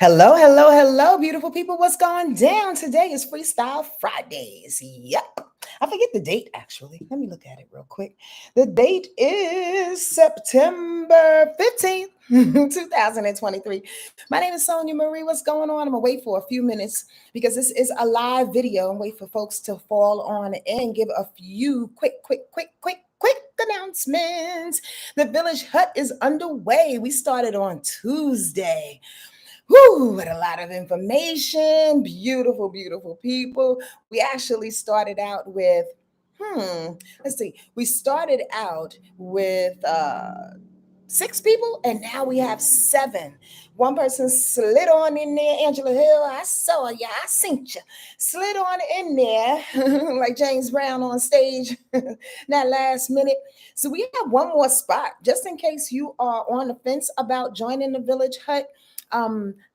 Hello, hello, hello, beautiful people. What's going down? Today is Freestyle Fridays. Yep. I forget the date actually. Let me look at it real quick. The date is September 15th, 2023. My name is SonjaMarie. What's going on? I'm going to wait for a few minutes because this is a live video and wait for folks to fall on and give a few quick announcements. The Village Hut is underway. We started on Tuesday. Whoo, with a lot of information, beautiful, beautiful people. We actually started out with, let's see, we started out with six people, and now we have seven. One person slid on in there, Angela Hill. I saw ya, I seen ya. Slid on in there like James Brown on stage that last minute. So we have one more spot just in case you are on the fence about joining the Village Hut.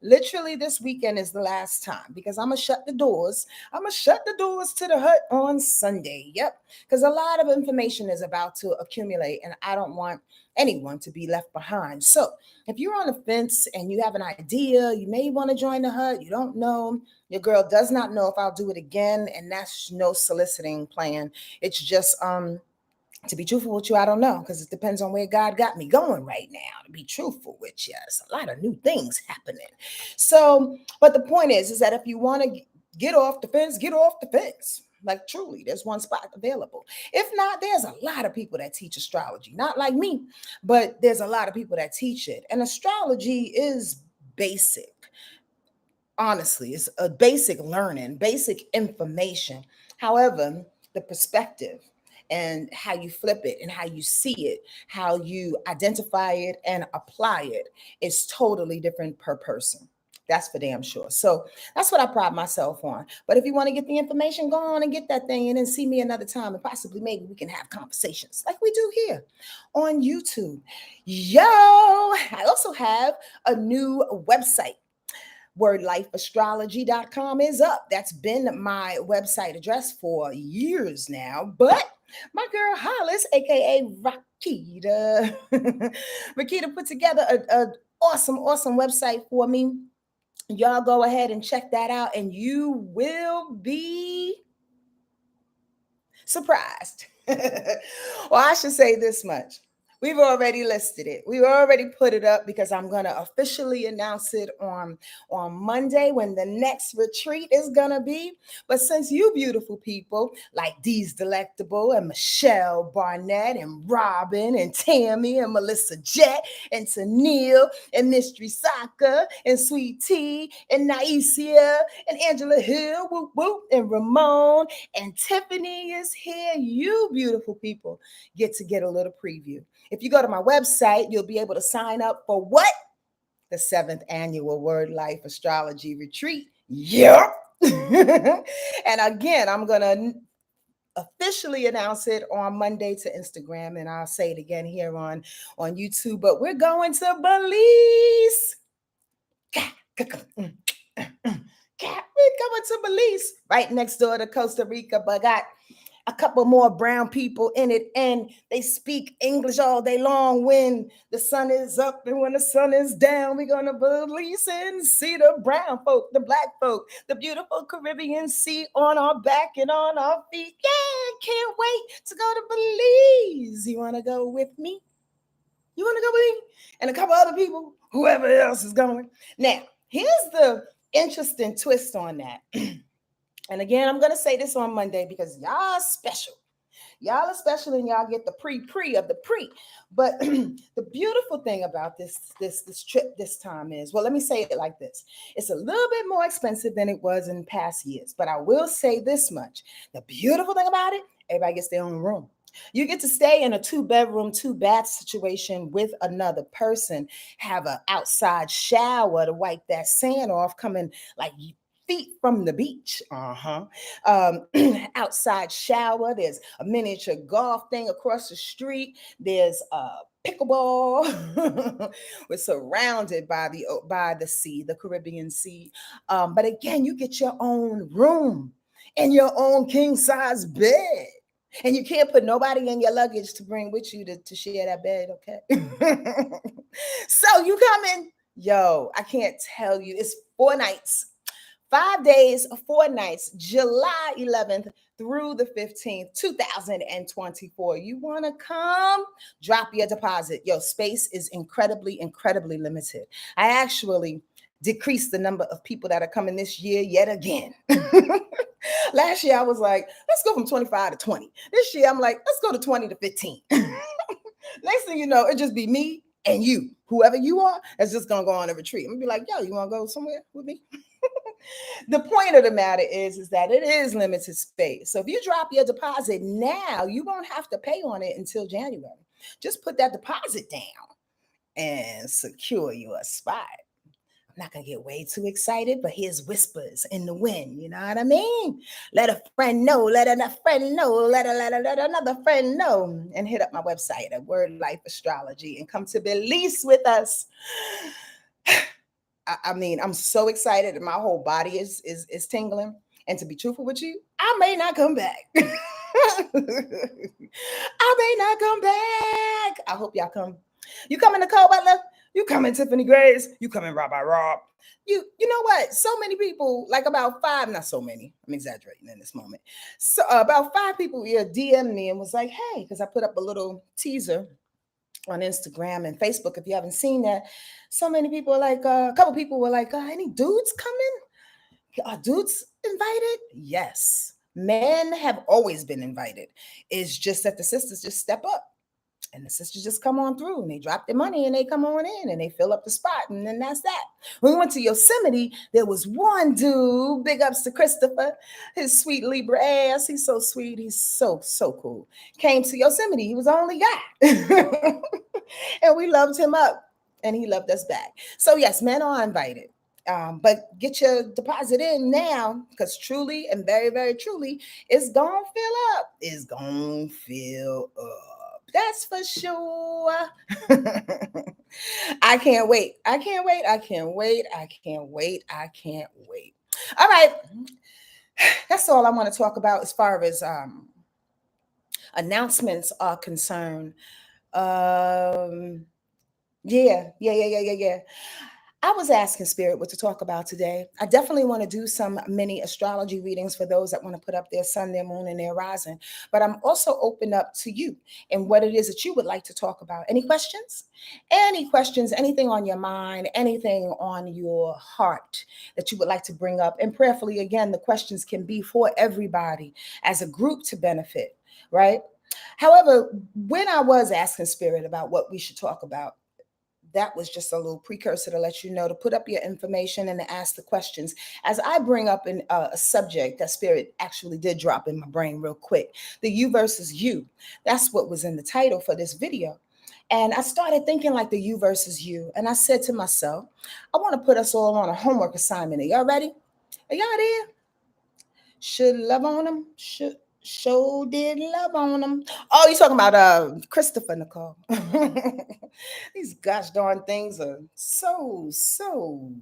Literally this weekend is the last time because I'm gonna shut the doors. I'm gonna shut the doors to the hut on Sunday. Yep, because a lot of information is about to accumulate, and I don't want anyone to be left behind. So if you're on the fence and you have an idea, you may want to join the hut. You don't know. Your girl does not know if I'll do it again, and that's no soliciting plan. It's just to be truthful with you, I don't know because it depends on where God got me going right now. To be truthful with you, there's a lot of new things happening. So, but the point is that if you want to get off the fence, get off the fence. Like truly, there's one spot available. If not, there's a lot of people that teach astrology. Not like me, but there's a lot of people that teach it. And astrology is basic. Honestly, it's a basic learning, basic information. However, the perspective and how you flip it and how you see it, how you identify it and apply it is totally different per person. That's for damn sure. So that's what I pride myself on. But if you want to get the information, go on and get that thing and then see me another time. And possibly maybe we can have conversations like we do here on YouTube. Yo, I also have a new website. Wordlifeastrology.com is up. That's been my website address for years now. But my girl Hollis, aka Rakita, Rakita put together a awesome website for me. Y'all go ahead and check that out, and you will be surprised. Well, I should say this much. We've already listed it. We already put it up because I'm going to officially announce it on Monday when the next retreat is going to be. But since you beautiful people like Dee's Delectable and Michelle Barnett and Robin and Tammy and Melissa Jett and Tennille and Mystery Soccer and Sweet Tea and Naisia and Angela Hill, whoop, whoop, and Ramon and Tiffany is here, you beautiful people get a little preview. If you go to my website, you'll be able to sign up for what? The 7th annual Word Life Astrology Retreat. Yep. And again, I'm going to officially announce it on Monday to Instagram, and I'll say it again here on YouTube. But we're going to Belize. We're going to Belize, right next door to Costa Rica, but got a couple more brown people in it, and they speak English all day long when the sun is up and when the sun is down. We're going to Belize and see the brown folk, the black folk, the beautiful Caribbean Sea on our back and on our feet. Yeah, can't wait to go to Belize. You want to go with me? You want to go with me? And a couple other people, whoever else is going. Now, here's the interesting twist on that. And again, I'm going to say this on Monday because y'all special. Y'all are special and y'all get the pre of the pre. But the beautiful thing about this trip this time is, well, let me say it like this. It's a little bit more expensive than it was in past years. But I will say this much. The beautiful thing about it, everybody gets their own room. You get to stay in a 2-bedroom, 2-bath situation with another person, have an outside shower to wipe that sand off, coming like feet from the beach. Outside shower. There's a miniature golf thing across the street. There's a pickleball. We're surrounded by the sea, the Caribbean Sea. But again, you get your own room and your own king size bed. And you can't put nobody in your luggage to bring with you to share that bed, okay? So you come in Yo, I can't tell you. It's 4 nights, 5 days, 4 nights, July 11th through the 15th, 2024. You want to come? Drop your deposit. Yo, space is incredibly, incredibly limited. I actually decreased the number of people that are coming this year yet again. Last year, I was like, let's go from 25 to 20. This year, I'm like, let's go to 20 to 15. Next thing you know, it just be me and you. Whoever you are, that's just going to go on a retreat. I'm going to be like, yo, you want to go somewhere with me? The point of the matter is that it is limited space. So if you drop your deposit now, you won't have to pay on it until January. Just put that deposit down and secure your spot. I'm not going to get way too excited, but here's whispers in the wind. You know what I mean? Let a friend know, let another friend know, let another friend know, and hit up my website at Wordlife Astrology and come to Belize with us. I mean, I'm so excited and my whole body is tingling. And to be truthful with you, I may not come back. I may not come back. I hope y'all come. You coming Nicole Butler? You coming Tiffany Grace? You coming Rabbi Rob? You know what? So many people, like about 5, not so many. I'm exaggerating in this moment. So about 5 people DM'd me and was like, hey, because I put up a little teaser on Instagram and Facebook. If you haven't seen that, so many people are like, a couple people were like, any dudes coming? Are dudes invited? Yes. Men have always been invited. It's just that the sisters just step up and the sisters just come on through and they drop their money and they come on in and they fill up the spot. And then that's that. When we went to Yosemite, there was one dude, big ups to Christopher, his sweet Libra ass. He's so sweet. He's so cool. Came to Yosemite. He was the only guy. And we loved him up and he loved us back. So yes, men are invited. But get your deposit in now because truly and very, very truly, it's going to fill up. It's going to fill up. That's for sure. I can't wait. I can't wait. I can't wait. I can't wait. I can't wait. All right. That's all I want to talk about as far as announcements are concerned. Yeah. I was asking Spirit what to talk about today. I definitely want to do some mini astrology readings for those that want to put up their sun, their moon, and their rising. But I'm also open up to you and what it is that you would like to talk about. Any questions? Any questions? Anything on your mind? Anything on your heart that you would like to bring up? And prayerfully, again, the questions can be for everybody as a group to benefit, right? However, when I was asking Spirit about what we should talk about, that was just a little precursor to let you know to put up your information and to ask the questions. As I bring up a subject that Spirit actually did drop in my brain real quick, the you versus you. That's what was in the title for this video. And I started thinking like the you versus you. And I said to myself, I want to put us all on a homework assignment. Are y'all ready? Are y'all there? Should love on them? Show did love on them. Oh, you talking about Christopher, Nicole. These gosh darn things are so slow.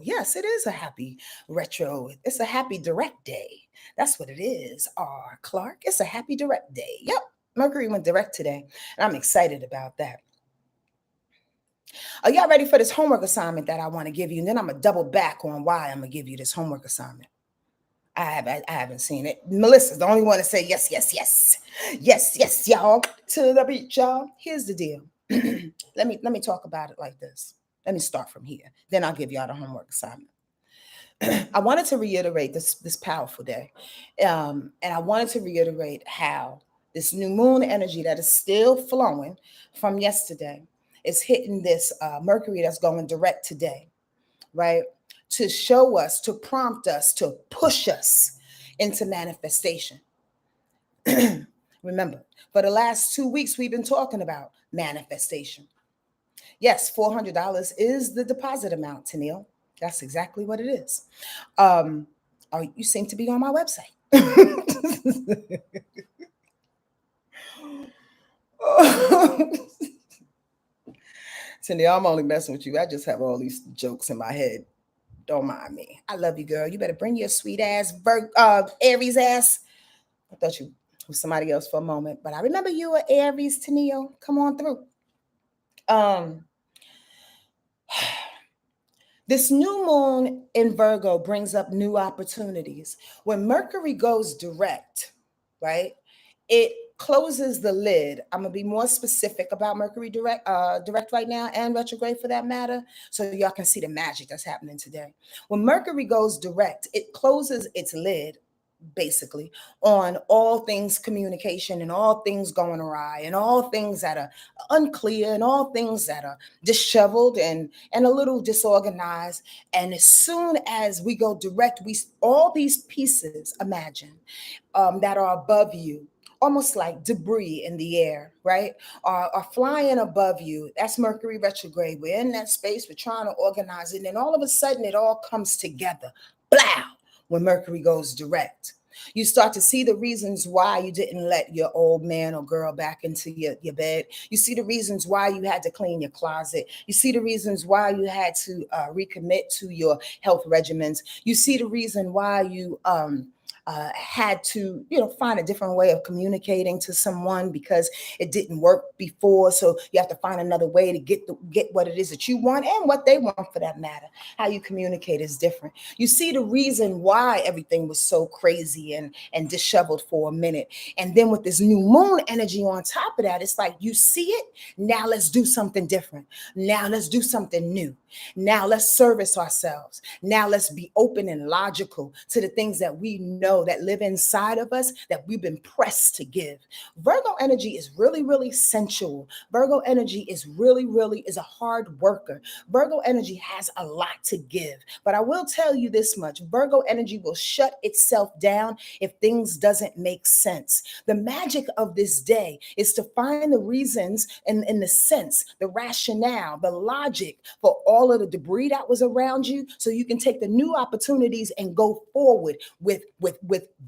Yes, it is a happy retro. It's a happy direct day. That's what it is. R. Clark. It's a happy direct day. Yep. Mercury went direct today. And I'm excited about that. Are y'all ready for this homework assignment that I want to give you? And then I'm going to double back on why I'm going to give you this homework assignment. I haven't seen it. Melissa's the only one to say yes, y'all. To the beach, y'all. Here's the deal. Let me talk about it like this. Let me start from here. Then I'll give y'all the homework assignment. I wanted to reiterate this powerful day. And I wanted to reiterate how this new moon energy that is still flowing from yesterday is hitting this Mercury that's going direct today, right? To show us, to prompt us, to push us into manifestation. Remember, for the last 2 weeks, we've been talking about manifestation. Yes, $400 is the deposit amount, Tennille. That's exactly what it is. You seem to be on my website. Tennille, I'm only messing with you. I just have all these jokes in my head. Don't mind me. I love you, girl. You better bring your sweet ass, Aries ass. I thought you was somebody else for a moment, but I remember you were Aries, Tennille. Come on through. This new moon in Virgo brings up new opportunities. When Mercury goes direct, right, it closes the lid. I'm gonna be more specific about Mercury direct right now, and retrograde for that matter, so y'all can see the magic that's happening today. When Mercury goes direct, it closes its lid basically on all things communication and all things going awry and all things that are unclear and all things that are disheveled and a little disorganized. And as soon as we go direct, we all these pieces, imagine, that are above you, almost like debris in the air, right? Are flying above you. That's Mercury retrograde. We're in that space, we're trying to organize it, and then all of a sudden it all comes together. Blow! When Mercury goes direct. You start to see the reasons why you didn't let your old man or girl back into your bed. You see the reasons why you had to clean your closet. You see the reasons why you had to recommit to your health regimens. You see the reason why you had to, find a different way of communicating to someone because it didn't work before. So you have to find another way to get what it is that you want and what they want for that matter. How you communicate is different. You see the reason why everything was so crazy and disheveled for a minute. And then with this new moon energy on top of that, it's like you see it. Now let's do something different. Now let's do something new. Now let's service ourselves. Now let's be open and logical to the things that we know that live inside of us that we've been pressed to give. Virgo energy is really, really sensual. Virgo energy is a hard worker. Virgo energy has a lot to give. But I will tell you this much: Virgo energy will shut itself down if things doesn't make sense. The magic of this day is to find the reasons and the sense, the rationale, the logic for all of the debris that was around you, so you can take the new opportunities and go forward with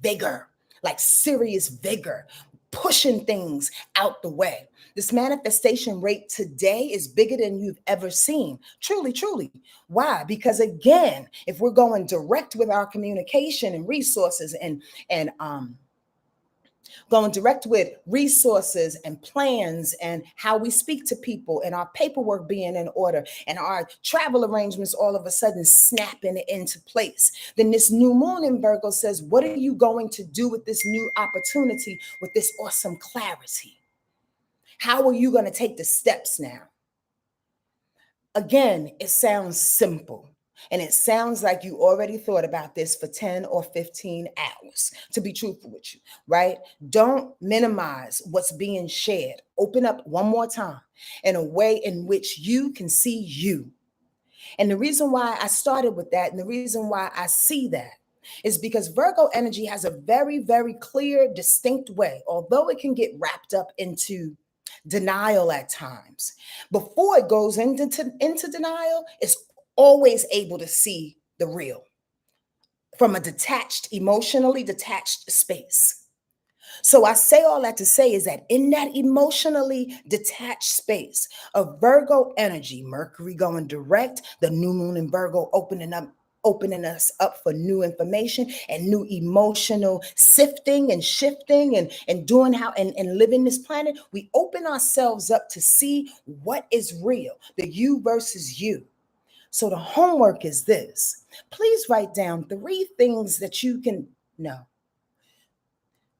vigor, like serious vigor, pushing things out the way. This manifestation rate today is bigger than you've ever seen. Truly, truly. Why? Because again, if we're going direct with our communication and resources and going direct with resources and plans and how we speak to people and our paperwork being in order and our travel arrangements all of a sudden snapping into place. Then this new moon in Virgo says, what are you going to do with this new opportunity, with this awesome clarity? How are you going to take the steps now? Again, it sounds simple. And it sounds like you already thought about this for 10 or 15 hours, to be truthful with you, right? Don't minimize what's being shared. Open up one more time in a way in which you can see you. And the reason why I started with that and the reason why I see that is because Virgo energy has a very, very clear, distinct way, although it can get wrapped up into denial at times. Before it goes into denial, it's always able to see the real from a detached, emotionally detached space. So I say all that to say is that in that emotionally detached space of Virgo energy, Mercury going direct, the new moon in Virgo opening us up for new information and new emotional sifting and shifting and doing how and living this planet, we open ourselves up to see what is real, the you versus you. So the homework is this. Please write down 3 things that you can know.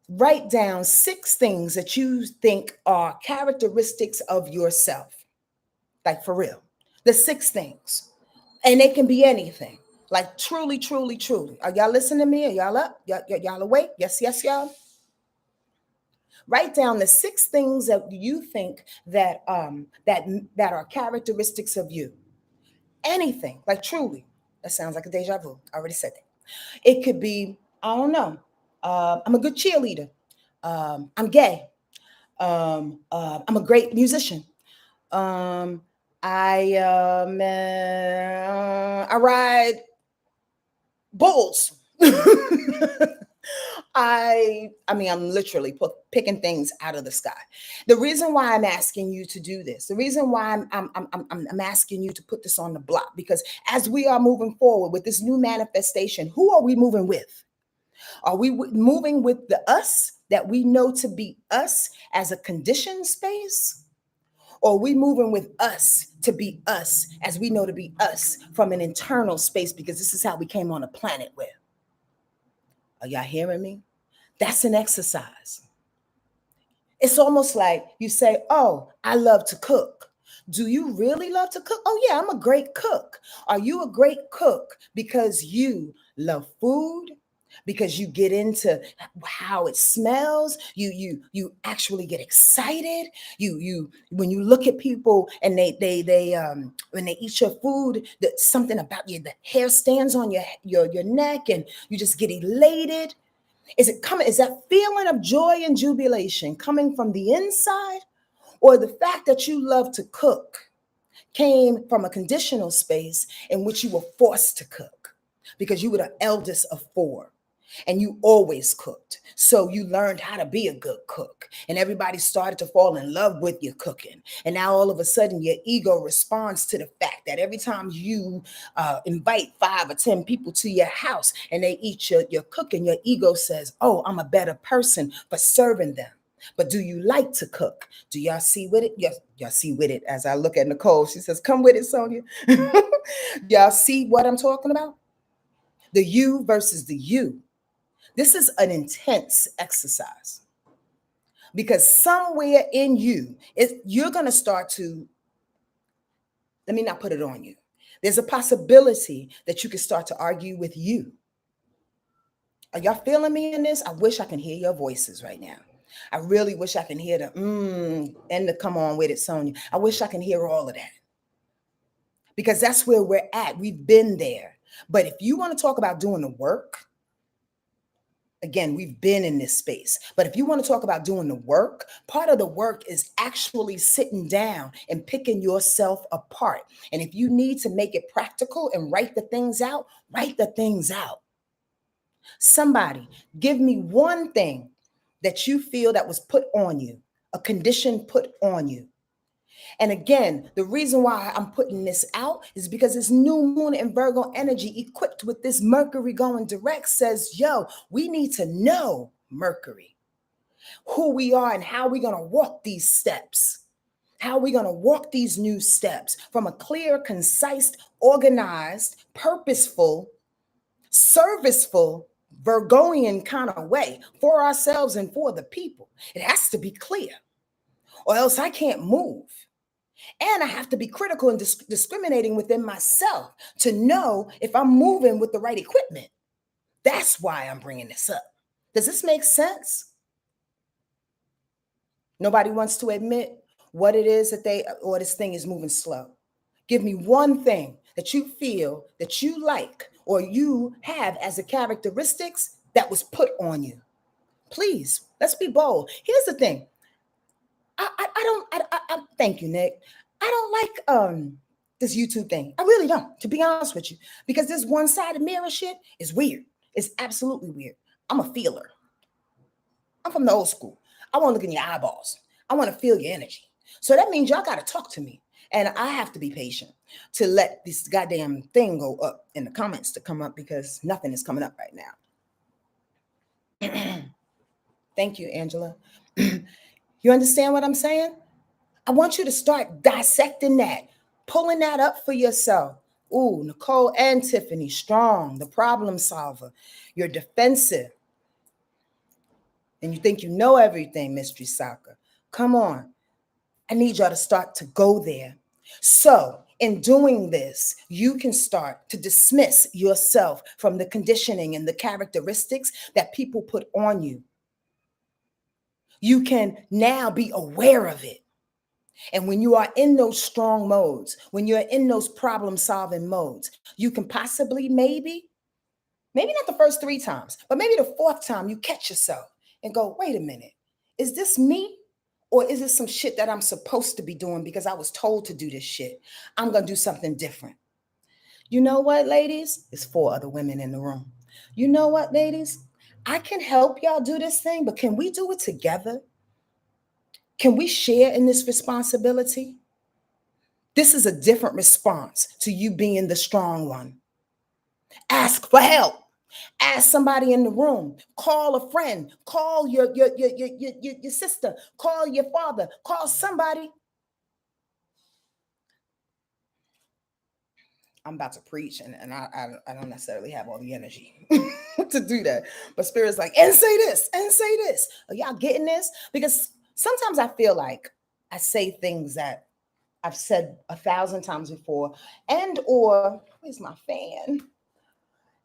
Write down 6 things that you think are characteristics of yourself. Like for real. The 6 things. And it can be anything. Like truly, truly, truly. Are y'all listening to me? Are y'all up? Y'all awake? Yes, yes, y'all. Write down the 6 things that you think that are characteristics of you. Anything. Like truly. That sounds like a deja vu. I already said that. It could be, I don't know. I'm a good cheerleader. I'm gay. I'm a great musician. Um, I ride bulls. I mean, I'm literally picking things out of the sky. The reason why I'm asking you to do this, the reason why I'm asking you to put this on the block, because as we are moving forward with this new manifestation, who are we moving with? Are we moving with the us that we know to be us as a conditioned space? Or are we moving with us to be us as we know to be us from an internal space because this is how we came on the planet with? Are y'all hearing me? That's an exercise. It's almost like you say, oh, I love to cook. Do you really love to cook? Oh, yeah, I'm a great cook. Are you a great cook because you love food? Because you get into how it smells, you actually get excited. You when you look at people and they when they eat your food, that something about you, the hair stands on your neck, and you just get elated. Is it coming? Is that feeling of joy and jubilation coming from the inside, or the fact that you love to cook came from a conditional space in which you were forced to cook because you were the eldest of four and you always cooked? So you learned how to be a good cook, and everybody started to fall in love with your cooking. And now all of a sudden, your ego responds to the fact that every time you invite 5 or 10 people to your house and they eat your cooking, your ego says, oh, I'm a better person for serving them. But do you like to cook? Do y'all see with it? Yes, y'all see with it. As I look at Nicole, she says, come with it, Sonja. Y'all see what I'm talking about? The you versus the you. This is an intense exercise because somewhere in you, you're going to start to, let me not put it on you. There's a possibility that you can start to argue with you. Are y'all feeling me in this? I wish I can hear your voices right now. I really wish I can hear the and the come on with it, Sonja. I wish I can hear all of that because that's where we're at. We've been there. But if you want to talk about doing the work, again, we've been in this space. But if you want to talk about doing the work, part of the work is actually sitting down and picking yourself apart. And if you need to make it practical and write the things out, write the things out. Somebody, give me one thing that you feel that was put on you, a condition put on you. And again, the reason why I'm putting this out is because this new moon in Virgo energy, equipped with this Mercury going direct, says, yo, we need to know, Mercury, who we are and how we're going to walk these steps. How are we going to walk these new steps from a clear, concise, organized, purposeful, serviceful, Virgoian kind of way for ourselves and for the people. It has to be clear, or else I can't move. And I have to be critical and discriminating within myself to know if I'm moving with the right equipment. That's why I'm bringing this up. Does this make sense? Nobody wants to admit what it is that or this thing is moving slow. Give me one thing that you feel that you like or you have as a characteristics that was put on you. Please, let's be bold. Here's the thing. I thank you, Nick. I don't like this YouTube thing. I really don't, to be honest with you, because this one-sided mirror shit is weird. It's absolutely weird. I'm a feeler. I'm from the old school. I want to look in your eyeballs. I want to feel your energy. So that means y'all got to talk to me. And I have to be patient to let this goddamn thing go up in the comments to come up because nothing is coming up right now. Thank you, Angela. You understand what I'm saying? I want you to start dissecting that, pulling that up for yourself. Ooh, Nicole and Tiffany, strong, the problem solver. You're defensive. And you think you know everything, Mystery Soccer. Come on. I need y'all to start to go there. So in doing this, you can start to dismiss yourself from the conditioning and the characteristics that people put on you. You can now be aware of it. And when you are in those strong modes, when you're in those problem-solving modes, you can possibly maybe not the first 3 times, but maybe the 4th time you catch yourself and go, wait a minute, is this me? Or is it some shit that I'm supposed to be doing because I was told to do this shit? I'm going to do something different. You know what, ladies? There's 4 other women in the room. You know what, ladies? I can help y'all do this thing, but can we do it together? Can we share in this responsibility? This is a different response to you being the strong one. Ask for help. Ask somebody in the room. Call a friend. Call your sister. Call your father. Call somebody. I'm about to preach, and I don't necessarily have all the energy to do that. But Spirit's like, and say this, and say this. Are y'all getting this? Because sometimes I feel like I say things that I've said 1,000 times before, and or where's my fan?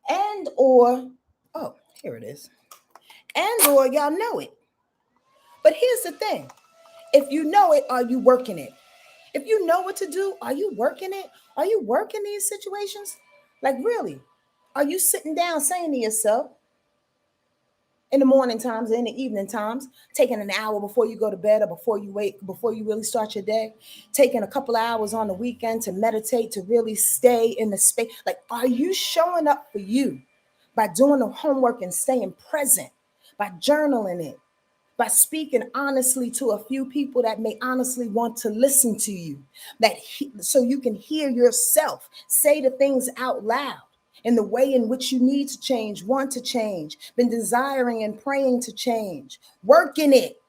And or oh, here it is. And or y'all know it. But here's the thing: if you know it, are you working it? If you know what to do, are you working it? Are you working these situations? Like, really? Are you sitting down saying to yourself in the morning times, in the evening times, taking an hour before you go to bed or before you wake, before you really start your day, taking a couple of hours on the weekend to meditate, to really stay in the space? Like, are you showing up for you by doing the homework and staying present, by journaling it, by speaking honestly to a few people that may honestly want to listen to you, so you can hear yourself say the things out loud in the way in which you need to change, want to change, been desiring and praying to change, working it.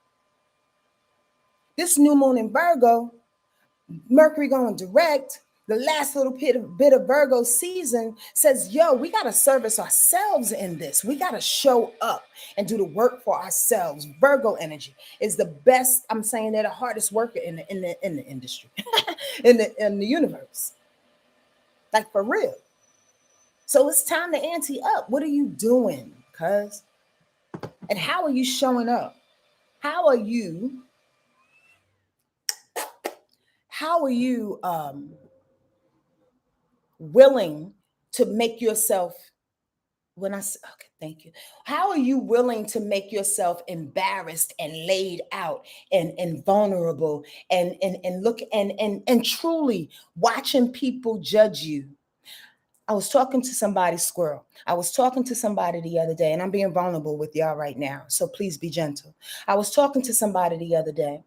This new moon in Virgo, Mercury going direct, the last little bit of Virgo season says, yo, we got to service ourselves in this. We got to show up and do the work for ourselves. Virgo energy is the best. I'm saying they're the hardest worker in the industry, in the universe. Like, for real. So it's time to ante up. What are you doing, cuz? And how are you showing up? How are you willing to make yourself, when I say, okay, thank you. How are you willing to make yourself embarrassed and laid out and vulnerable and look and truly watching people judge you? I was talking to somebody, Squirrel. I was talking to somebody the other day, and I'm being vulnerable with y'all right now, so please be gentle. I was talking to somebody the other day,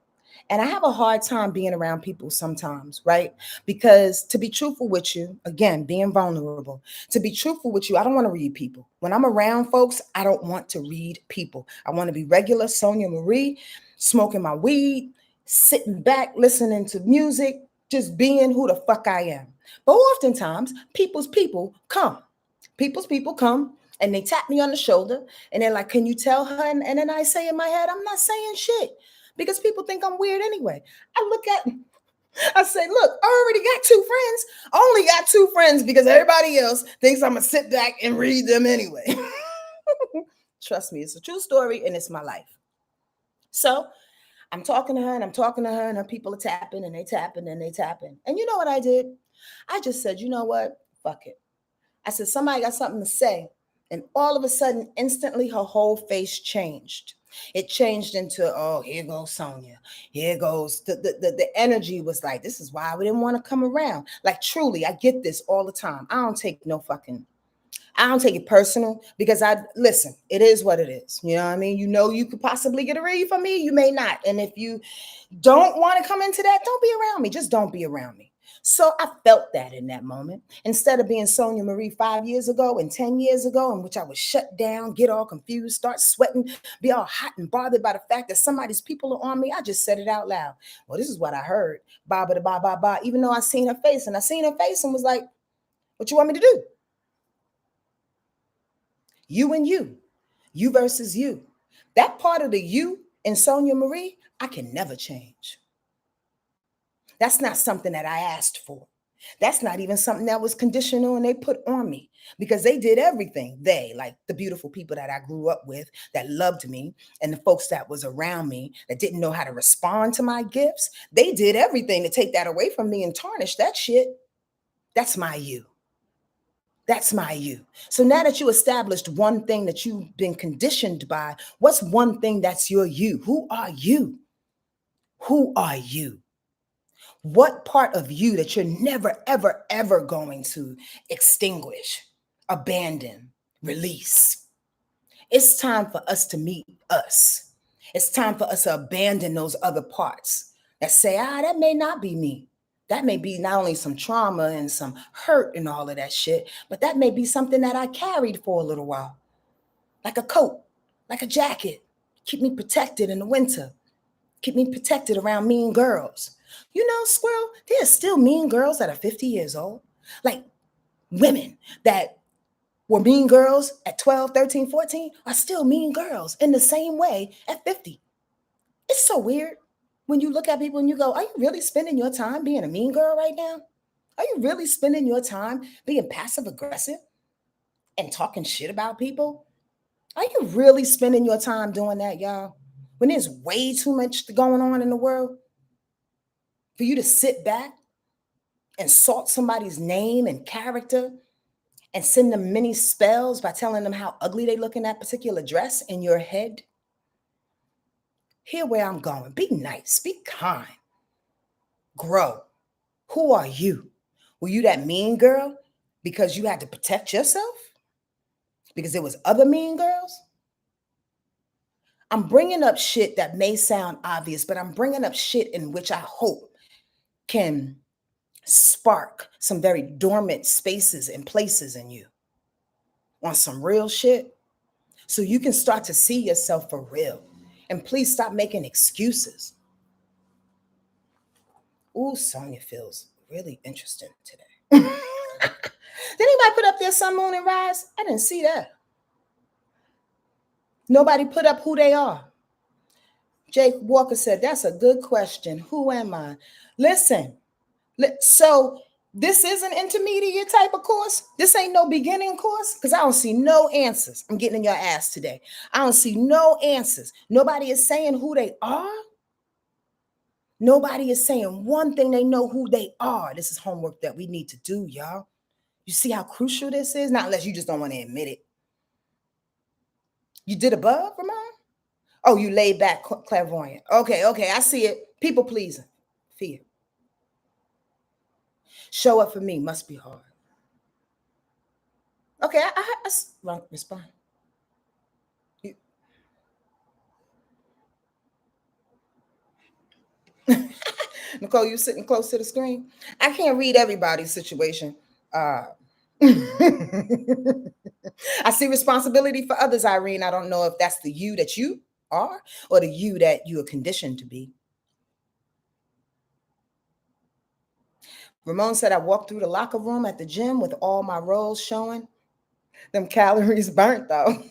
and I have a hard time being around people sometimes, right? Because to be truthful with you, again, being vulnerable, to be truthful with you, I don't want to read people. When I'm around folks, I don't want to read people. I want to be regular Sonja Marie, smoking my weed, sitting back, listening to music, just being who the fuck I am. But oftentimes, people's people come. People's people come and they tap me on the shoulder and they're like, can you tell her? And then I say in my head, I'm not saying shit because people think I'm weird anyway. I say, look, I already got two friends. I only got two friends because everybody else thinks I'm going to sit back and read them anyway. Trust me, it's a true story and it's my life. So I'm talking to her and I'm talking to her and her people are tapping and they tapping and they tapping. And you know what I did? I just said, you know what? Fuck it. I said, somebody got something to say. And all of a sudden, instantly, her whole face changed. It changed into, oh, here goes Sonja. Here goes. The energy was like, this is why we didn't want to come around. Like, truly, I get this all the time. I don't take it personal because listen, it is what it is. You know what I mean? You know, you could possibly get a read from me. You may not. And if you don't want to come into that, don't be around me. Just don't be around me. So I felt that in that moment. Instead of being Sonja Marie 5 years ago and 10 years ago, in which I would shut down, get all confused, start sweating, be all hot and bothered by the fact that somebody's people are on me, I just said it out loud. Well, this is what I heard. Ba ba ba ba ba. Even though I seen her face, and I seen her face and was like, what you want me to do? You and you versus you. That part of the you in Sonja Marie, I can never change. That's not something that I asked for. That's not even something that was conditional and they put on me because they did everything. They, like the beautiful people that I grew up with, that loved me, and the folks that was around me that didn't know how to respond to my gifts, they did everything to take that away from me and tarnish that shit. That's my you. That's my you. So now that you established one thing that you've been conditioned by, what's one thing that's your you? Who are you? Who are you? What part of you that you're never, ever, ever going to extinguish, abandon, release? It's time for us to meet us. It's time for us to abandon those other parts that say, that may not be me. That may be not only some trauma and some hurt and all of that shit, but that may be something that I carried for a little while, like a coat, like a jacket, keep me protected in the winter, keep me protected around mean girls. You know, Squirrel, there's still mean girls that are 50 years old. Like, Women that were mean girls at 12, 13, 14 are still mean girls in the same way at 50. It's so weird when you look at people and you go, are you really spending your time being a mean girl right now? Are you really spending your time being passive aggressive and talking shit about people? Are you really spending your time doing that, y'all? When there's way too much going on in the world for you to sit back and salt somebody's name and character and send them many spells by telling them how ugly they look in that particular dress in your head? Hear where I'm going. Be nice, be kind, grow. Who are you? Were you that mean girl because you had to protect yourself? Because there was other mean girls? I'm bringing up shit that may sound obvious, but I'm bringing up shit in which I hope can spark some very dormant spaces and places in you on some real shit, so you can start to see yourself for real. And please stop making excuses. Ooh, Sonya feels really interesting today. Did anybody put up their sun, moon, and rise? I didn't see that. Nobody put up who they are. Jake Walker said, that's a good question. Who am I? Listen, so this is an intermediate type of course. This ain't no beginning course, because I don't see no answers. I'm getting in your ass today. I don't see no answers. Nobody is saying who they are. Nobody is saying one thing they know who they are. This is homework that we need to do, y'all. You see how crucial this is? Not unless you just don't want to admit it. You did above, Ramon? Oh, you laid back clairvoyant. Okay, I see it. People pleasing. Fear. Show up for me must be hard. Okay, I respond. Nicole, you sitting close to the screen? I can't read everybody's situation. I see responsibility for others, Irene. I don't know if that's the you that you are or the you that you are conditioned to be. Ramon said, I walked through the locker room at the gym with all my rolls showing. Them calories burnt, though.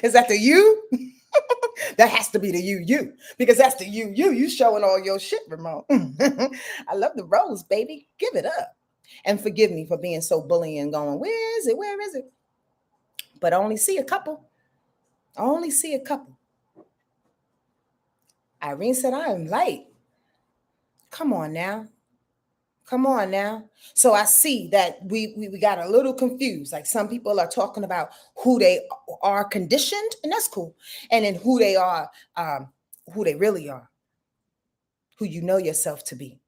Is that the you? That has to be the you, because that's the you showing all your shit, Ramon. I love the rolls, baby. Give it up. And forgive me for being so bullying, going, where is it? But I only see a couple. Irene said, I am light. Come on now. So I see that we got a little confused. Like some people are talking about who they are conditioned, and that's cool. And then who they are, who they really are, who you know yourself to be.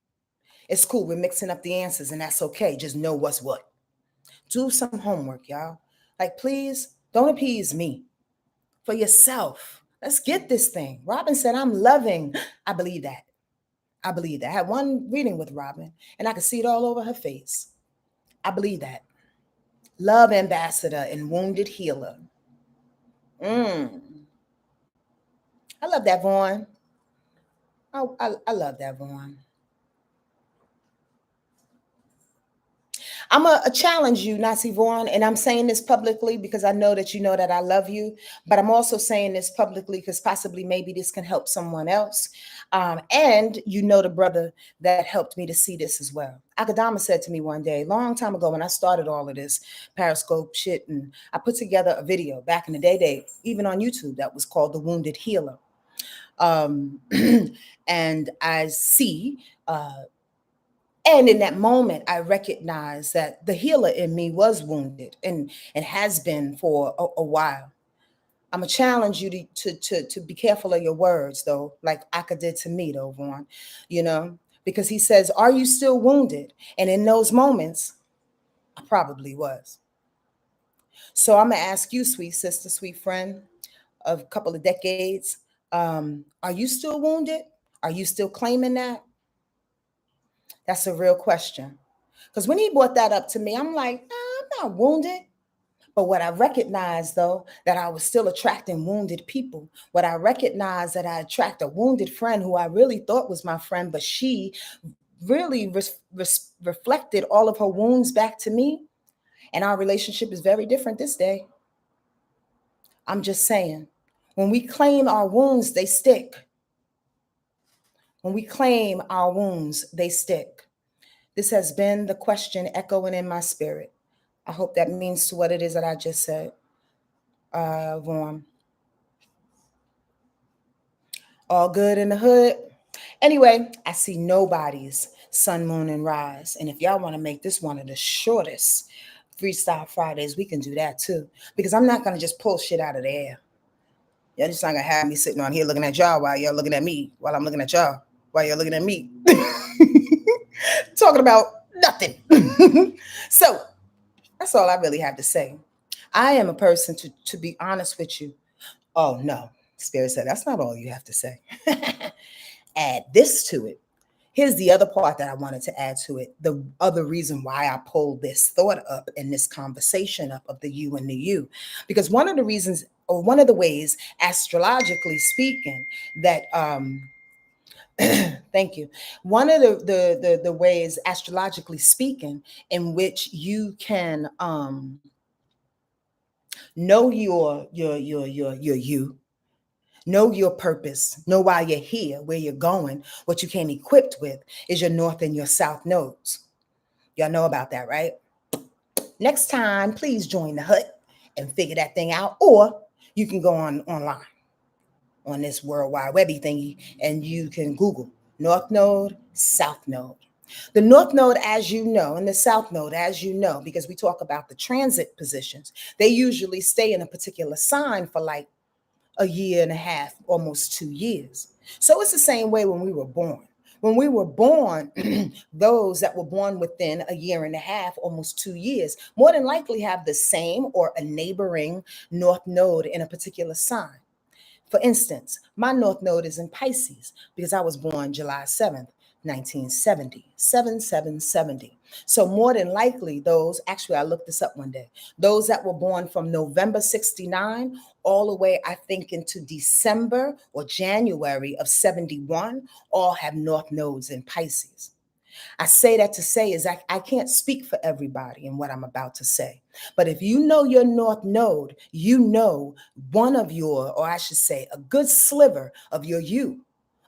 It's cool. We're mixing up the answers, and that's okay. Just know what's what. Do some homework, y'all. Like, please don't appease me. For yourself. Let's get this thing. Robin said, I'm loving. I believe that. I had one reading with Robin, and I could see it all over her face. I believe that. Love ambassador and wounded healer. I love that, Vaughn. I love that, Vaughn. I'm going to challenge you, Nazi Vaughn, and I'm saying this publicly because I know that you know that I love you, but I'm also saying this publicly because possibly maybe this can help someone else. And you know the brother that helped me to see this as well. Akadama said to me one day, long time ago when I started all of this Periscope shit, and I put together a video back in the day, even on YouTube, that was called The Wounded Healer. And I see... and in that moment, I recognized that the healer in me was wounded and has been for a while. I'm gonna challenge you to be careful of your words, though, like Aka did to me, though, Vaughn, because he says, are you still wounded? And in those moments, I probably was. So I'm gonna ask you, sweet sister, sweet friend of a couple of decades, are you still wounded? Are you still claiming that? That's a real question. Because when he brought that up to me, I'm like, nah, I'm not wounded. But what I recognized, though, that I was still attracting wounded people. What I recognized that I attract a wounded friend who I really thought was my friend, but she really reflected all of her wounds back to me. And our relationship is very different this day. I'm just saying, when we claim our wounds, they stick. When we claim our wounds, they stick. This has been the question echoing in my spirit. I hope that means to what it is that I just said. Vaughn. All good in the hood. Anyway, I see nobody's sun, moon, and rise. And if y'all want to make this one of the shortest Freestyle Fridays, we can do that too. Because I'm not going to just pull shit out of the air. Y'all just not going to have me sitting on here looking at y'all while y'all looking at me, while I'm looking at y'all, while y'all looking at me. Talking about nothing. So that's all I really have to say. I am a person, to be honest with you. Oh, no. Spirit said, that's not all you have to say. Add this to it. Here's the other part that I wanted to add to it. The other reason why I pulled this thought up and this conversation up of the you and the you. Because one of the reasons, or one of the ways, astrologically speaking, that thank you. One of the ways, astrologically speaking, in which you can know your you, know your purpose, know why you're here, where you're going, what you came equipped with, is your north and your south nodes. Y'all know about that, right? Next time, please join the hut and figure that thing out, or you can go online on this World Wide Webby thingy, and you can Google North Node, South Node. The North Node, as you know, and the South Node, as you know, because we talk about the transit positions, they usually stay in a particular sign for like a year and a half, almost 2 years. So it's the same way when we were born. When we were born, those that were born within a year and a half, almost 2 years, more than likely have the same or a neighboring North Node in a particular sign. For instance, my North Node is in Pisces because I was born July 7th, 1970, 7770. So more than likely those, actually I looked this up one day, those that were born from November 69 all the way, I think, into December or January of 71, all have North Nodes in Pisces. I say that to say is I can't speak for everybody in what I'm about to say. But if you know your North Node, you know one of your, or I should say, a good sliver of your you,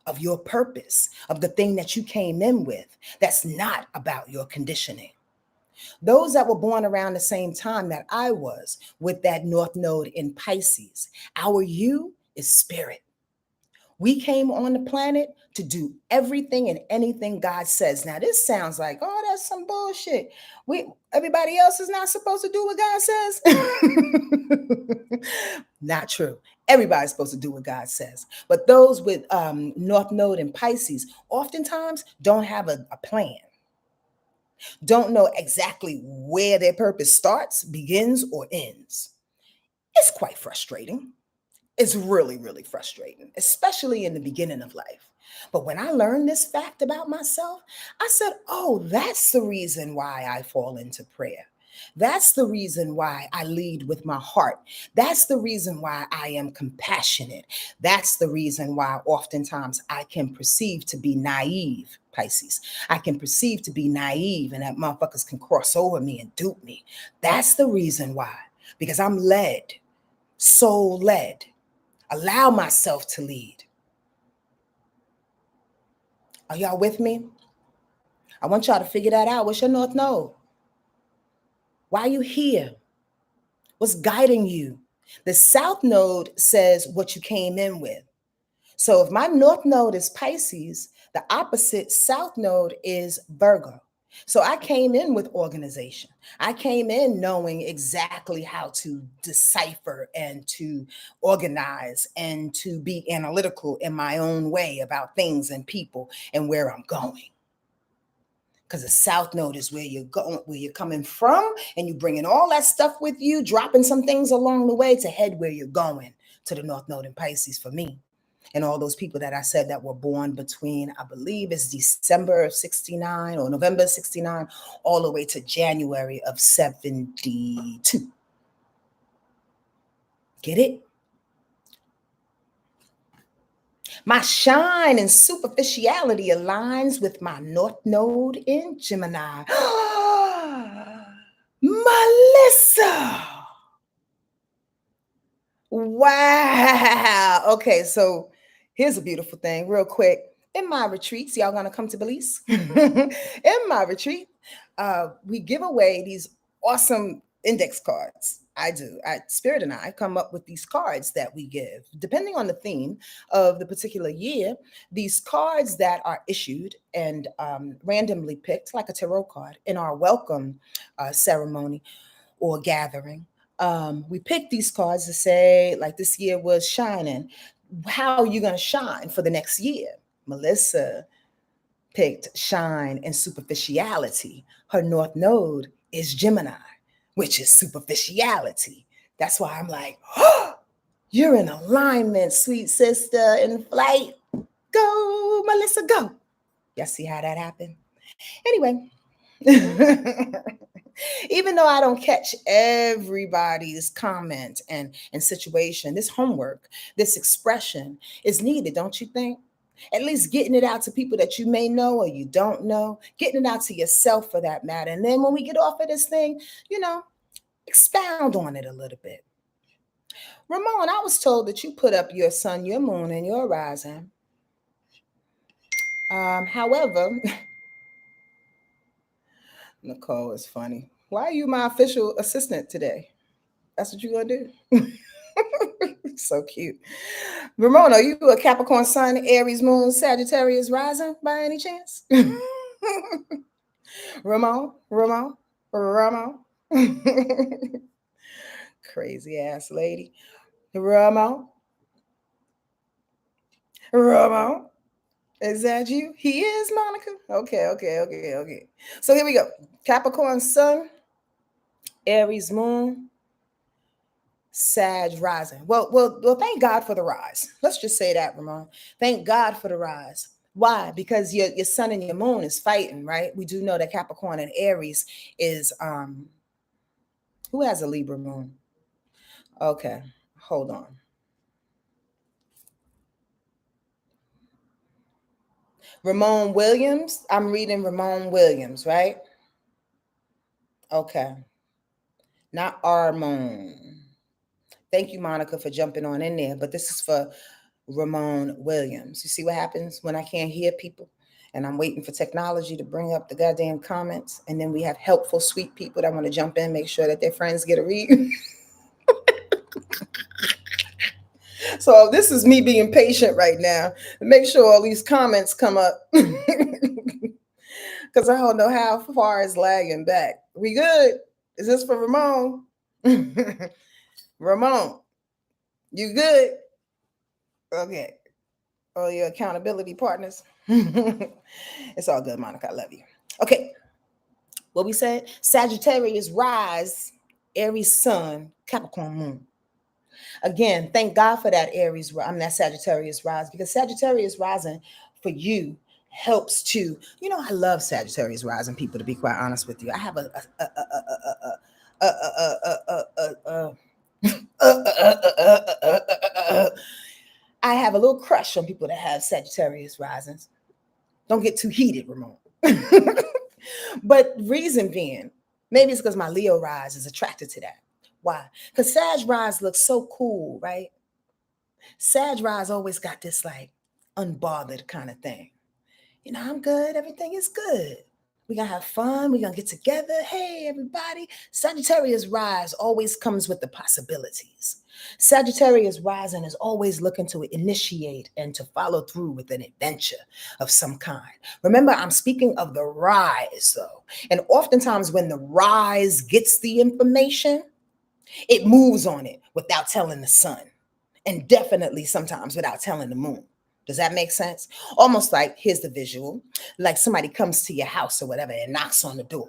of your purpose, of the thing that you came in with, that's not about your conditioning. Those that were born around the same time that I was with that North Node in Pisces, our you is spirit. We came on the planet to do everything and anything God says. Now, this sounds like, oh, that's some bullshit. Everybody else is not supposed to do what God says. Not true. Everybody's supposed to do what God says. But those with North Node and Pisces oftentimes don't have a plan, don't know exactly where their purpose starts, begins, or ends. It's quite frustrating. It's really, really frustrating, especially in the beginning of life. But when I learned this fact about myself, I said, oh, that's the reason why I fall into prayer. That's the reason why I lead with my heart. That's the reason why I am compassionate. That's the reason why oftentimes I can perceive to be naive, Pisces. I can perceive to be naive and that motherfuckers can cross over me and dupe me. That's the reason why, because I'm led, soul led. Allow myself to lead. Are y'all with me? I want y'all to figure that out. What's your North Node? Why are you here? What's guiding you? The South Node says what you came in with. So if my North Node is Pisces, the opposite South Node is Virgo. So I came in with organization. I came in knowing exactly how to decipher and to organize and to be analytical in my own way about things and people and where I'm going. Because the South Node is where you're going, where you're coming from, and you're bringing all that stuff with you, dropping some things along the way to head where you're going, to the North Node in Pisces for me. And all those people that I said that were born between, I believe it's December of 69 or November 69, all the way to January of 72. Get it? My shine and superficiality aligns with my North Node in Gemini. Maleficent! Wow. Okay, so here's a beautiful thing, real quick. In my retreats, y'all gonna come to Belize? In my retreat, we give away these awesome index cards. I do. Spirit and I come up with these cards that we give, depending on the theme of the particular year. These cards that are issued and randomly picked, like a tarot card, in our welcome ceremony or gathering. We picked these cards to say, like, this year was shining. How are you going to shine for the next year? Melissa picked shine and superficiality. Her North Node is Gemini, which is superficiality. That's why I'm like, oh, you're in alignment, sweet sister, in flight. Go, Melissa, go. Y'all see how that happened? Anyway, even though I don't catch everybody's comment and situation, this homework, this expression is needed, don't you think? At least getting it out to people that you may know or you don't know, getting it out to yourself for that matter. And then when we get off of this thing, expound on it a little bit. Ramon, I was told that you put up your sun, your moon, and your rising. However, Nicole is funny. Why are you my official assistant today? That's what you're gonna do? So cute. Ramon, are you a Capricorn sun, Aries moon, Sagittarius rising by any chance? Ramon. Crazy ass lady. Ramon. Is that you? He is, Monica. Okay. So here we go. Capricorn sun, Aries moon, Sag rising. Well, thank God for the rise. Let's just say that, Ramon. Thank God for the rise. Why? Because your sun and your moon is fighting, right? We do know that Capricorn and Aries is who has a Libra moon? Okay, hold on. Ramon Williams. I'm reading Ramon Williams, right? Okay. Not Armon. Thank you, Monica, for jumping on in there. But this is for Ramon Williams. You see what happens when I can't hear people? And I'm waiting for technology to bring up the goddamn comments. And then we have helpful, sweet people that want to jump in, make sure that their friends get a read. So this is me being patient right now to make sure all these comments come up. Because I don't know how far it's lagging back. We good? Is this for Ramon? Ramon, you good? Okay. All your accountability partners. It's all good, Monica. I love you. Okay. What we said? Sagittarius rise, Aries sun, Capricorn moon. Again, thank God for that that Sagittarius rise, because Sagittarius rising for you helps to, I love Sagittarius rising people, to be quite honest with you. I have I have a little crush on people that have Sagittarius risings. Don't get too heated, Ramon. But reason being, maybe it's because my Leo rise is attracted to that. Why? Because Sag rise looks so cool, right? Sag rise always got this like unbothered kind of thing. I'm good. Everything is good. We're going to have fun. We're going to get together. Hey, everybody. Sagittarius rise always comes with the possibilities. Sagittarius rising is always looking to initiate and to follow through with an adventure of some kind. Remember, I'm speaking of the rise, though. And oftentimes when the rise gets the information, it moves on it without telling the sun, and definitely sometimes without telling the moon. Does that make sense? Almost like, here's the visual, like somebody comes to your house or whatever and knocks on the door.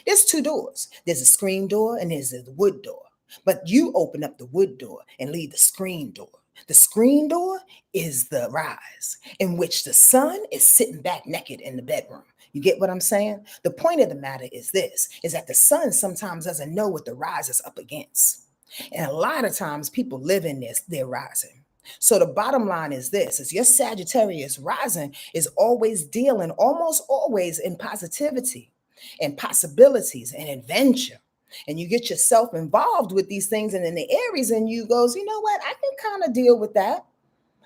There's two doors. There's a screen door and there's a wood door. But you open up the wood door and leave the screen door. The screen door is the rise, in which the sun is sitting back naked in the bedroom. You get what I'm saying? The point of the matter is this, is that the sun sometimes doesn't know what the rise is up against. And a lot of times people live in their rising. So the bottom line is this, is your Sagittarius rising is always dealing, almost always, in positivity and possibilities and adventure. And you get yourself involved with these things, and then the Aries in you goes, you know what, I can kind of deal with that.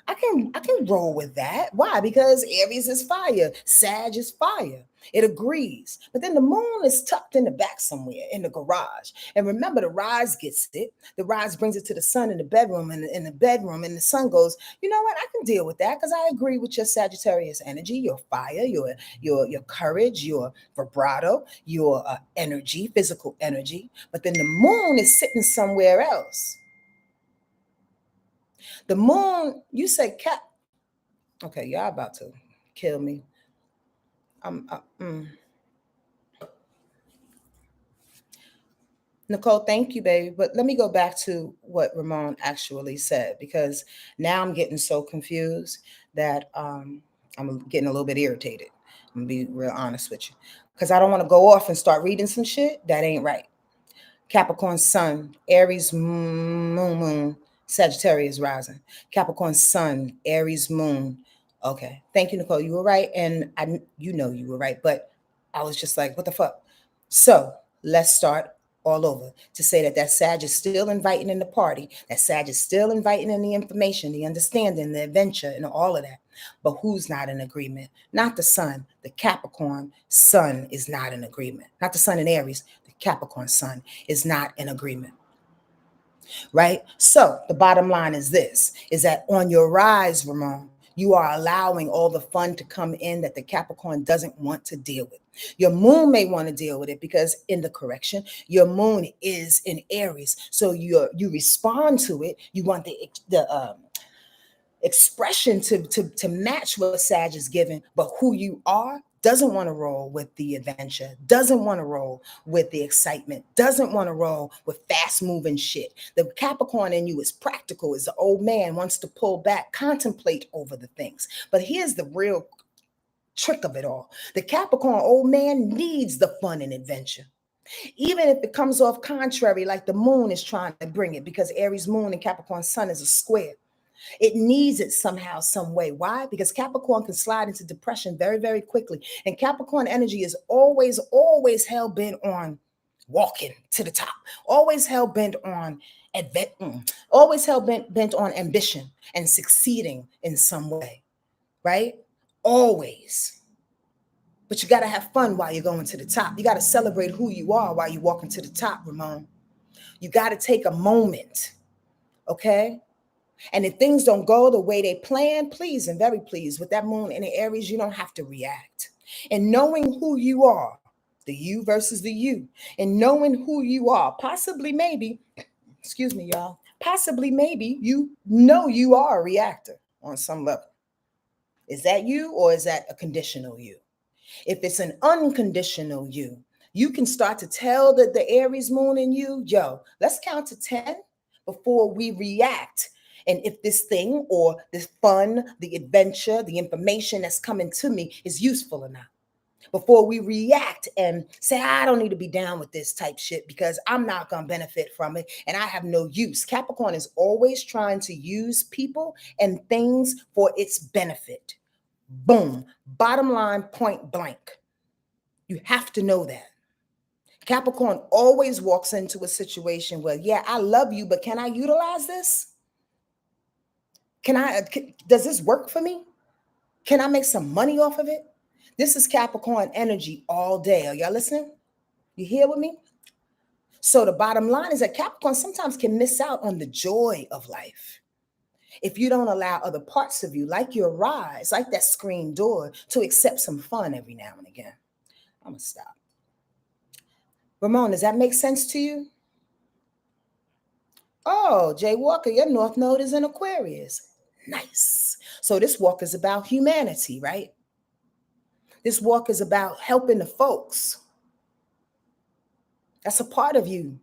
I can roll with that. Why? Because Aries is fire, Sag is fire. It agrees. But then the moon is tucked in the back somewhere in the garage. And remember, the rise gets it. The rise brings it to the sun in the bedroom, and in the bedroom, and the sun goes, you know what? I can deal with that because I agree with your Sagittarius energy, your fire, your courage, your vibrato, your energy, physical energy. But then the moon is sitting somewhere else. The moon, you say cat. Okay, y'all about to kill me. I'm. Nicole, thank you, baby. But let me go back to what Ramon actually said, because now I'm getting so confused that I'm getting a little bit irritated. I'm gonna be real honest with you, because I don't want to go off and start reading some shit that ain't right. Capricorn Sun, Aries Moon, Sagittarius rising. Capricorn Sun, Aries Moon. Okay, thank you, Nicole. You were right, and you know you were right, but I was just like, what the fuck? So let's start all over to say that Sag is still inviting in the party. That Sag is still inviting in the information, the understanding, the adventure, and all of that. But who's not in agreement? Not the Sun. The Capricorn Sun is not in agreement. Not the Sun in Aries. The Capricorn Sun is not in agreement. Right? So the bottom line is this, is that on your rise, Ramon, you are allowing all the fun to come in that the Capricorn doesn't want to deal with. Your moon may want to deal with it because in the correction, your moon is in Aries. So you respond to it. You want the expression to match what Sag is giving, but who you are doesn't want to roll with the adventure, doesn't want to roll with the excitement, doesn't want to roll with fast moving shit. The Capricorn in you is practical, is the old man, wants to pull back, contemplate over the things. But here's the real trick of it all. The Capricorn old man needs the fun and adventure. Even if it comes off contrary, like the moon is trying to bring it, because Aries moon and Capricorn sun is a square. It needs it somehow, some way. Why? Because Capricorn can slide into depression very, very quickly. And Capricorn energy is always, always hell bent on walking to the top, always hell bent on always hell bent on ambition and succeeding in some way, right? Always. But you got to have fun while you're going to the top. You got to celebrate who you are while you're walking to the top, Ramon. You got to take a moment, okay? And if things don't go the way they plan, please and very pleased, with that moon in the Aries, you don't have to react. And knowing who you are, the you versus the you, and knowing who you are, possibly maybe, excuse me, y'all, possibly maybe you know you are a reactor on some level. Is that you, or is that a conditional you? If it's an unconditional you can start to tell the Aries moon in you, yo, let's count to 10 before we react. And if this thing or this fun, the adventure, the information that's coming to me is useful or not. Before we react and say, I don't need to be down with this type shit because I'm not going to benefit from it and I have no use. Capricorn is always trying to use people and things for its benefit. Boom. Bottom line, point blank. You have to know that. Capricorn always walks into a situation where, yeah, I love you, but can I utilize this? Does this work for me? Can I make some money off of it? This is Capricorn energy all day. Are y'all listening? You here with me? So the bottom line is that Capricorn sometimes can miss out on the joy of life if you don't allow other parts of you, like your rise, like that screen door, to accept some fun every now and again. I'm going to stop. Ramon, does that make sense to you? Oh, Jay Walker, your North Node is in Aquarius. Nice. So this walk is about humanity, right? This walk is about helping the folks. That's a part of you.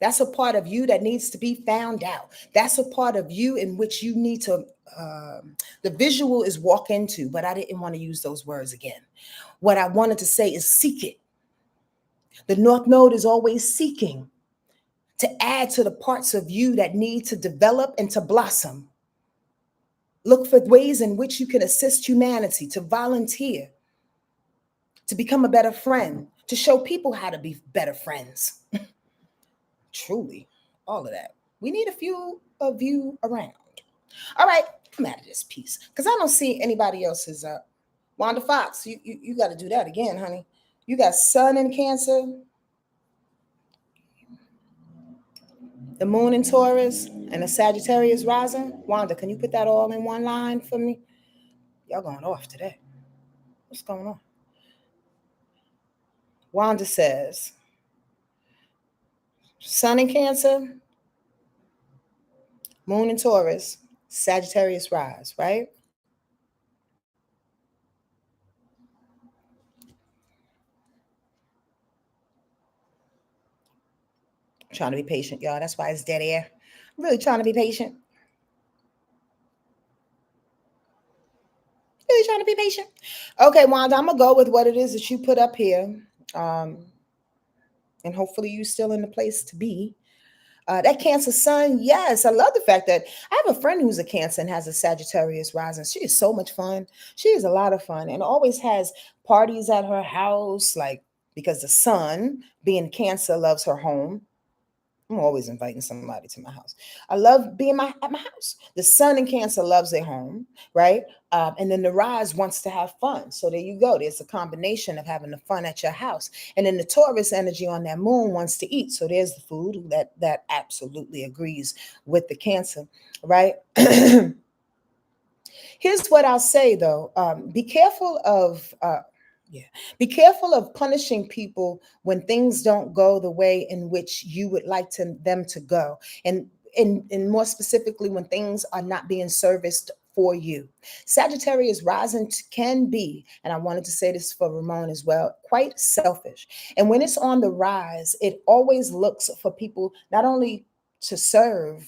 That's a part of you that needs to be found out. That's a part of you in which you need to, the visual is walk into, but I didn't want to use those words again. What I wanted to say is seek it. The North Node is always seeking to add to the parts of you that need to develop and to blossom. Look for ways in which you can assist humanity, to volunteer, to become a better friend, to show people how to be better friends. Truly, all of that. We need a few of you around. All right, I'm out of this piece because I don't see anybody else's up. Wanda Fox, you got to do that again, honey. You got Sun in Cancer, the Moon in Taurus, and the Sagittarius rising. Wanda, can you put that all in one line for me? Y'all going off today. What's going on? Wanda says, Sun in Cancer, Moon in Taurus, Sagittarius rise, right? Trying to be patient, y'all. That's why it's dead air. I'm really trying to be patient. Really trying to be patient. Okay, Wanda, I'm gonna go with what it is that you put up here. Um, and hopefully you still in the place to be. That Cancer sun, yes, I love the fact that I have a friend who's a Cancer and has a Sagittarius rising. She is so much fun. She is a lot of fun and always has parties at her house, like because the sun, being Cancer, loves her home. I'm always inviting somebody to my house. I love being at my house. The sun in Cancer loves their home, right? And then the rise wants to have fun. So there you go. There's a combination of having the fun at your house. And then the Taurus energy on that moon wants to eat. So there's the food that absolutely agrees with the Cancer, right? Here's what I'll say though: be careful of yeah. Be careful of punishing people when things don't go the way in which you would like them to go. And more specifically, when things are not being serviced for you. Sagittarius rising can be, and I wanted to say this for Ramon as well, quite selfish. And when it's on the rise, it always looks for people not only to serve,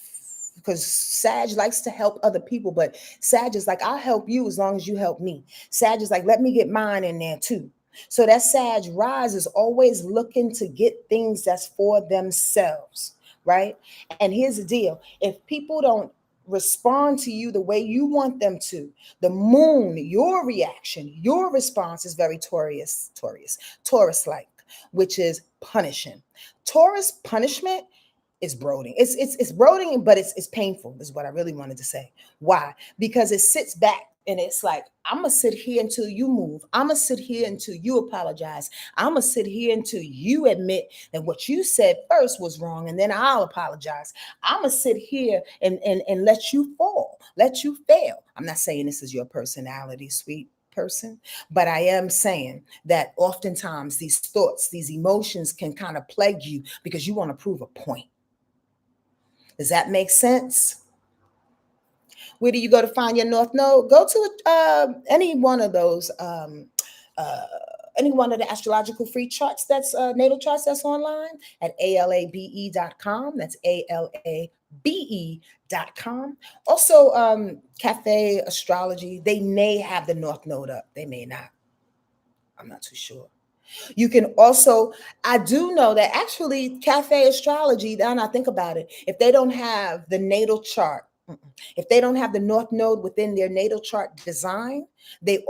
because Sag likes to help other people, but Sag is like, I'll help you as long as you help me. Sag is like, let me get mine in there too. So that Sag rise is always looking to get things that's for themselves, right? And here's the deal: if people don't respond to you the way you want them to, the moon, your reaction, your response is very Taurus like, which is punishing. Taurus punishment is brooding. It's brooding, but it's painful, is what I really wanted to say. Why? Because it sits back and it's like, I'm gonna sit here until you move. I'm gonna sit here until you apologize. I'm gonna sit here until you admit that what you said first was wrong, and then I'll apologize. I'm gonna sit here and let you fall, let you fail. I'm not saying this is your personality, sweet person, but I am saying that oftentimes these thoughts, these emotions can kind of plague you because you want to prove a point. Does that make sense? Where do you go to find your North Node? Go to any one of those, uh, any one of the astrological free charts that's natal charts that's online at alabe.com. That's alabe.com. Also, Cafe Astrology, they may have the North Node up. They may not. I'm not too sure. You can also, I do know that actually Cafe Astrology, now I think about it, if they don't have the natal chart, if they don't have the North Node within their natal chart design, they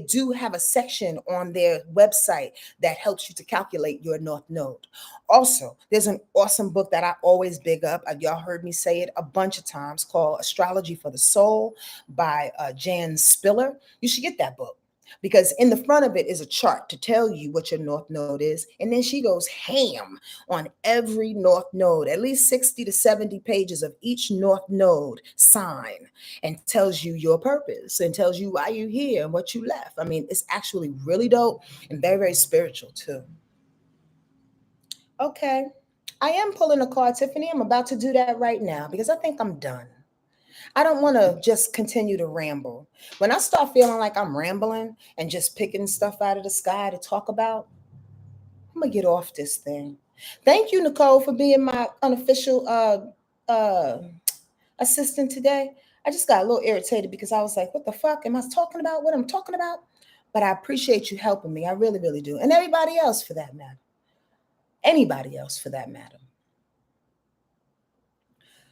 do have a section on their website that helps you to calculate your North Node. Also, there's an awesome book that I always big up. Y'all heard me say it a bunch of times, called Astrology for the Soul by Jan Spiller. You should get that book, because in the front of it is a chart to tell you what your North Node is. And then she goes ham on every North Node, at least 60 to 70 pages of each North Node sign, and tells you your purpose and tells you why you're here and what you left. I mean, it's actually really dope and very, very spiritual too. Okay. I am pulling a card, Tiffany. I'm about to do that right now because I think I'm done. I don't want to just continue to ramble. When I start feeling like I'm rambling and just picking stuff out of the sky to talk about, I'm gonna get off this thing. Thank you, Nicole, for being my unofficial assistant today. I just got a little irritated because I was like, what the fuck am I talking about? What I'm talking about? But I appreciate you helping me. I really, really do. And everybody else for that matter. Anybody else for that matter.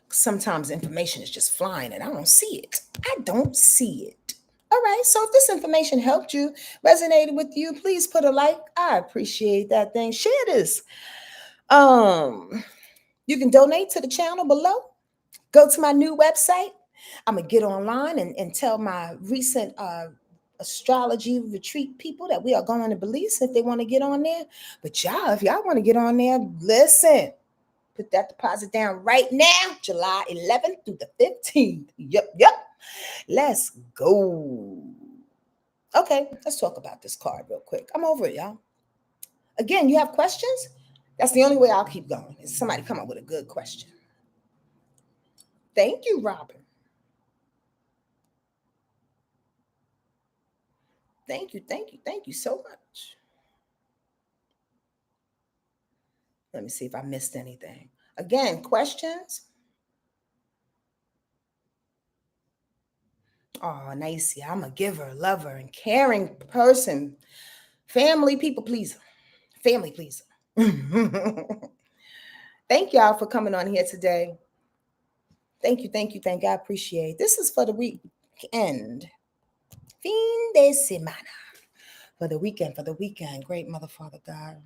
Sometimes information is just flying and I don't see it. I don't see it. All right. So if this information helped you, resonated with you, please put a like. I appreciate that thing. Share this. You can donate to the channel below. Go to my new website. I'm gonna get online and tell my recent astrology retreat people that we are going to Belize if they want to get on there. But y'all, if y'all want to get on there, listen. Put that deposit down right now, July 11th through the 15th. Yep. Let's go. Okay, let's talk about this card real quick. I'm over it, y'all. Again, you have questions? That's the only way I'll keep going. Is somebody come up with a good question. Thank you, Robin. Thank you so much. Let me see if I missed anything. Again, questions? Oh, nice. I'm a giver, lover, and caring person. Family, people pleaser. Family pleaser. Thank y'all for coming on here today. Thank you. I appreciate it. This is for the weekend. Fin de semana. For the weekend. Great Mother, Father, God.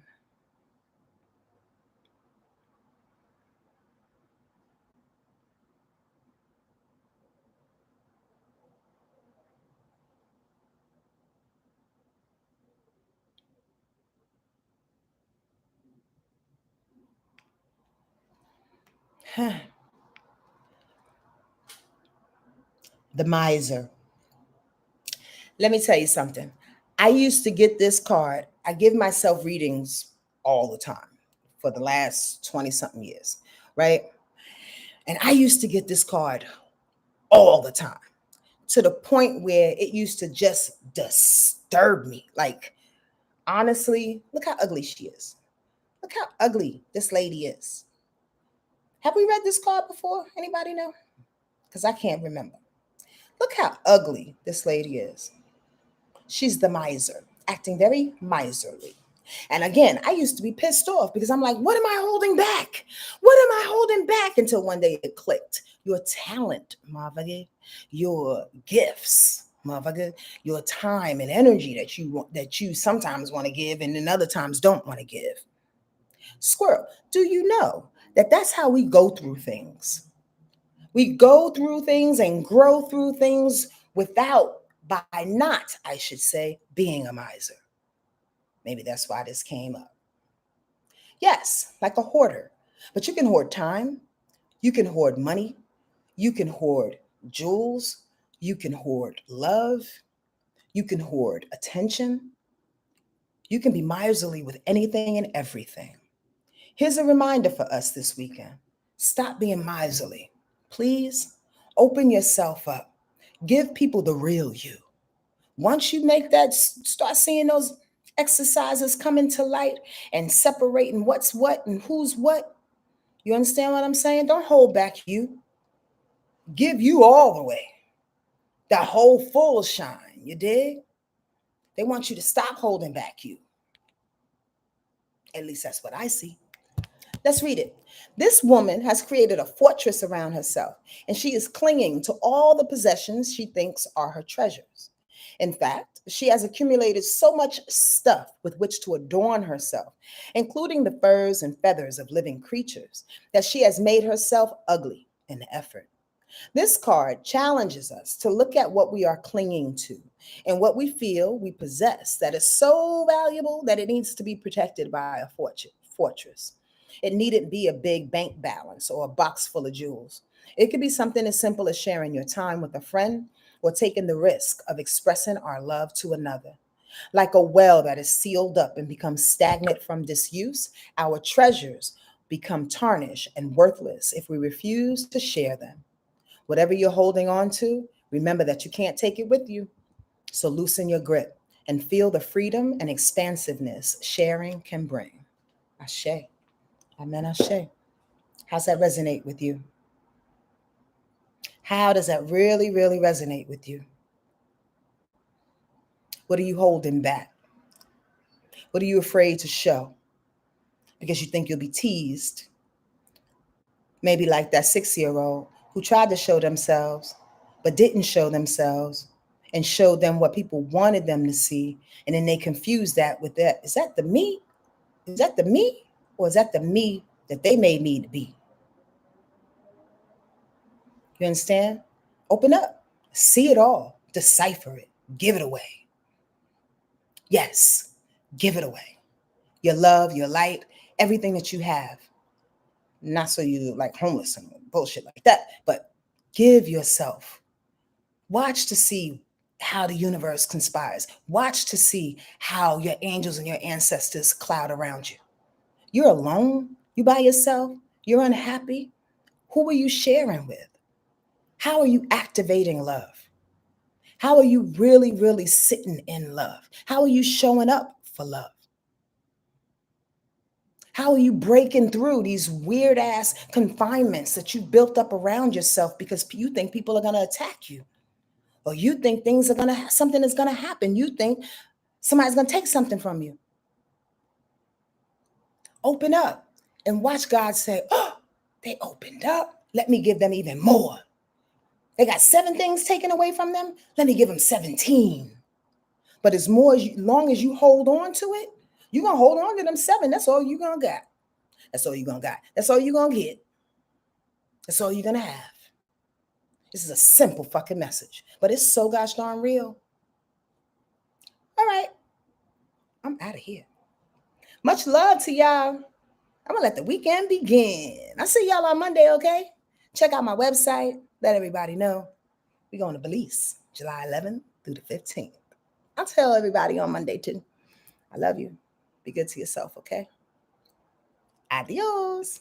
The miser. Let me tell you something. I used to get this card. I give myself readings all the time for the last 20 something years, right? And I used to get this card all the time to the point where it used to just disturb me. Like, honestly, look how ugly she is. Look how ugly this lady is. Have we read this card before? Anybody know? Because I can't remember. Look how ugly this lady is. She's the miser, acting very miserly. And again, I used to be pissed off because I'm like, what am I holding back? What am I holding back? Until one day it clicked. Your talent, motherfucker, your gifts, motherfucker, your time and energy that you sometimes want to give and then other times don't want to give. Squirrel, do you know that that's how we go through things? We go through things and grow through things without, by not, I should say, being a miser. Maybe that's why this came up. Yes, like a hoarder. But you can hoard time, you can hoard money, you can hoard jewels, you can hoard love, you can hoard attention. You can be miserly with anything and everything. Here's a reminder for us this weekend. Stop being miserly. Please open yourself up. Give people the real you. Once you make that, start seeing those exercises coming to light and separating what's what and who's what. You understand what I'm saying? Don't hold back you. Give you all the way. The whole full shine. You dig? They want you to stop holding back you. At least that's what I see. Let's read it. This woman has created a fortress around herself, and she is clinging to all the possessions she thinks are her treasures. In fact, she has accumulated so much stuff with which to adorn herself, including the furs and feathers of living creatures, that she has made herself ugly in the effort. This card challenges us to look at what we are clinging to and what we feel we possess that is so valuable that it needs to be protected by a fortress. It needn't be a big bank balance or a box full of jewels. It could be something as simple as sharing your time with a friend or taking the risk of expressing our love to another. Like a well that is sealed up and becomes stagnant from disuse, our treasures become tarnished and worthless if we refuse to share them. Whatever you're holding on to, remember that you can't take it with you. So loosen your grip and feel the freedom and expansiveness sharing can bring. Ashe. Amen. Ashe. How's that resonate with you? How does that really resonate with you? What are you holding back? What are you afraid to show? Because you think you'll be teased. Maybe like that 6-year-old who tried to show themselves, but didn't show themselves and showed them what people wanted them to see. And then they confused that with that. Is that the me? Is that the me? Or is that the me that they made me to be? You understand? Open up, see it all, decipher it, give it away. Yes, give it away. Your love, your light, everything that you have. Not so you like homeless and bullshit like that, but give yourself. Watch to see how the universe conspires. Watch to see how your angels and your ancestors cloud around you. You're alone. You by yourself. You're unhappy. Who are you sharing with? How are you activating love? How are you really, really sitting in love? How are you showing up for love? How are you breaking through these weird ass confinements that you built up around yourself because you think people are going to attack you? Or you think something is going to happen. You think somebody's going to take something from you. Open up and watch God say, oh, they opened up. Let me give them even more. They got 7 things taken away from them. Let me give them 17. But as long as you hold on to it, you're going to hold on to them 7. That's all you're going to got. That's all you're going to got. That's all you're going to get. That's all you're going to have. This is a simple fucking message, but it's so gosh darn real. All right. I'm out of here. Much love to y'all. I'm going to let the weekend begin. I'll see y'all on Monday, okay? Check out my website. Let everybody know. We're going to Belize, July 11th through the 15th. I'll tell everybody on Monday, too. I love you. Be good to yourself, okay? Adios.